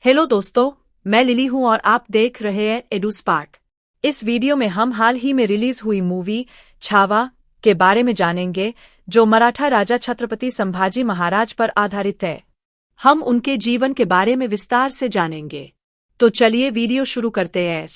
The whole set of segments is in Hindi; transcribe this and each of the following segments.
हेलो दोस्तों, मैं लिली हूं और आप देख रहे हैं एडुस्पार्क। इस वीडियो में हम हाल ही में रिलीज हुई मूवी छावा के बारे में जानेंगे, जो मराठा राजा छत्रपति संभाजी महाराज पर आधारित है। हम उनके जीवन के बारे में विस्तार से जानेंगे। तो चलिए वीडियो शुरू करते हैं।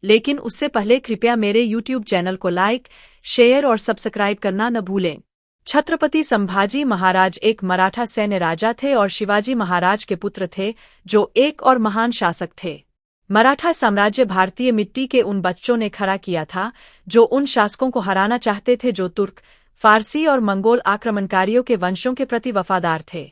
लेकिन उससे पहले कृपया मेरे YouTube चैनल को लाइक, शेयर और सब्सक्राइब करना न भूलें। छत्रपति संभाजी महाराज एक मराठा सैन्य राजा थे और शिवाजी महाराज के पुत्र थे, जो एक और महान शासक थे। मराठा साम्राज्य भारतीय मिट्टी के उन बच्चों ने खड़ा किया था जो उन शासकों को हराना चाहते थे जो तुर्क, फारसी और मंगोल आक्रमणकारियों के वंशों के प्रति वफादार थे।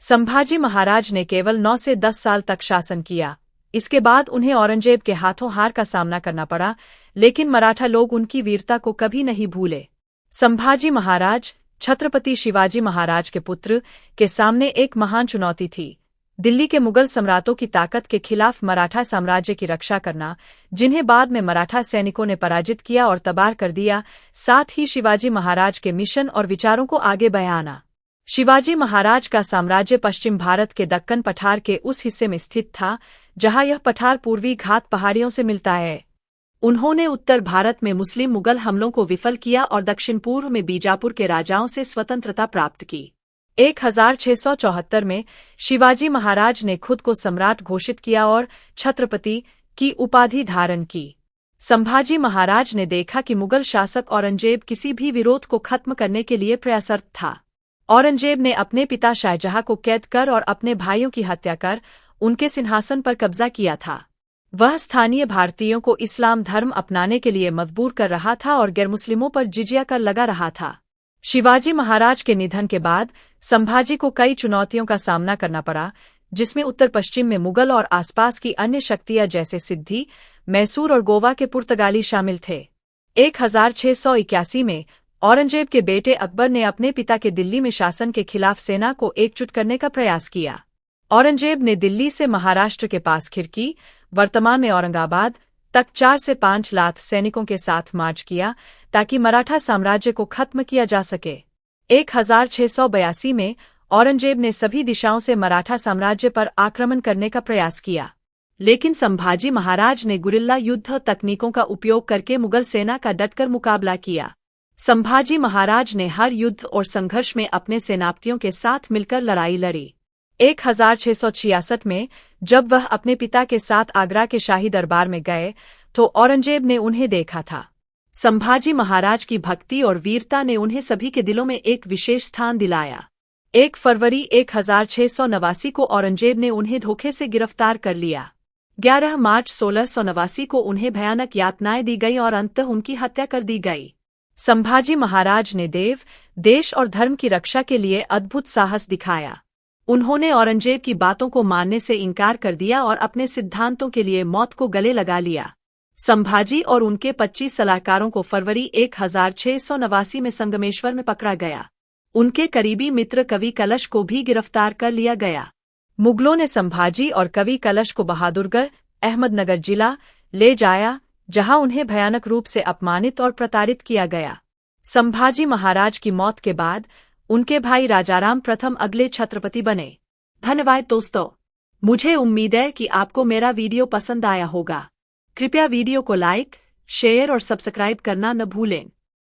संभाजी महाराज ने केवल 9 से 10 साल तक शासन किया। इसके बाद उन्हें औरंगजेब के हाथों हार का सामना करना पड़ा, लेकिन मराठा लोग उनकी वीरता को कभी नहीं भूले। संभाजी महाराज छत्रपति शिवाजी महाराज के पुत्र के सामने एक महान चुनौती थी, दिल्ली के मुगल सम्राटों की ताकत के खिलाफ मराठा साम्राज्य की रक्षा करना, जिन्हें बाद में मराठा सैनिकों ने पराजित किया और तबाह कर दिया। साथ ही शिवाजी महाराज के मिशन और विचारों को आगे बढ़ाना। शिवाजी महाराज का साम्राज्य पश्चिम भारत के दक्कन पठार के उस हिस्से में स्थित था जहां यह पठार पूर्वी घाट पहाड़ियों से मिलता है। उन्होंने उत्तर भारत में मुस्लिम मुगल हमलों को विफल किया और दक्षिण पूर्व में बीजापुर के राजाओं से स्वतंत्रता प्राप्त की। 1674 में शिवाजी महाराज ने खुद को सम्राट घोषित किया और छत्रपति की उपाधि धारण की। संभाजी महाराज ने देखा कि मुगल शासक औरंगजेब किसी भी विरोध को खत्म करने के लिए प्रयासरत था। औरंगजेब ने अपने पिता शाहजहां को कैद कर और अपने भाइयों की हत्या कर उनके सिंहासन पर कब्जा किया था। वह स्थानीय भारतीयों को इस्लाम धर्म अपनाने के लिए मजबूर कर रहा था और गैर मुस्लिमों पर जिजिया कर लगा रहा था। शिवाजी महाराज के निधन के बाद संभाजी को कई चुनौतियों का सामना करना पड़ा, जिसमें उत्तर पश्चिम में मुगल और आसपास की अन्य शक्तियां जैसे सिद्धि, मैसूर और गोवा के पुर्तगाली शामिल थे। 1681 में औरंगजेब के बेटे अकबर ने अपने पिता के दिल्ली में शासन के खिलाफ सेना को एकजुट करने का प्रयास किया। औरंगजेब ने दिल्ली से महाराष्ट्र के पास खिड़की, वर्तमान में औरंगाबाद, तक 4 से 5 लाख सैनिकों के साथ मार्च किया ताकि मराठा साम्राज्य को खत्म किया जा सके। 1682 में औरंगजेब ने सभी दिशाओं से मराठा साम्राज्य पर आक्रमण करने का प्रयास किया, लेकिन संभाजी महाराज ने गुरिल्ला युद्ध तकनीकों का उपयोग करके मुगल सेना का डटकर मुकाबला किया। संभाजी महाराज ने हर युद्ध और संघर्ष में अपने सेनापतियों के साथ मिलकर लड़ाई लड़ी। 1666 में जब वह अपने पिता के साथ आगरा के शाही दरबार में गए तो औरंगजेब ने उन्हें देखा था। संभाजी महाराज की भक्ति और वीरता ने उन्हें सभी के दिलों में एक विशेष स्थान दिलाया। 1 फरवरी 1689 को औरंगजेब ने उन्हें धोखे से गिरफ्तार कर लिया। 11 मार्च 1689 को उन्हें भयानक यातनाएं दी गई और अंततः उनकी हत्या कर दी गई। संभाजी महाराज ने देव, देश और धर्म की रक्षा के लिए अद्भुत साहस दिखाया। उन्होंने औरंगजेब की बातों को मानने से इनकार कर दिया और अपने सिद्धांतों के लिए मौत को गले लगा लिया। संभाजी और उनके 25 सलाहकारों को फरवरी 1689 में संगमेश्वर में पकड़ा गया। उनके करीबी मित्र कवि कलश को भी गिरफ्तार कर लिया गया। मुगलों ने संभाजी और कवि कलश को बहादुरगढ़, अहमदनगर जिला ले जाया, जहां उन्हें भयानक रूप से अपमानित और प्रताड़ित किया गया। संभाजी महाराज की मौत के बाद उनके भाई राजाराम प्रथम अगले छत्रपति बने। धन्यवाद दोस्तों, मुझे उम्मीद है कि आपको मेरा वीडियो पसंद आया होगा। कृपया वीडियो को लाइक, शेयर और सब्सक्राइब करना न भूलें।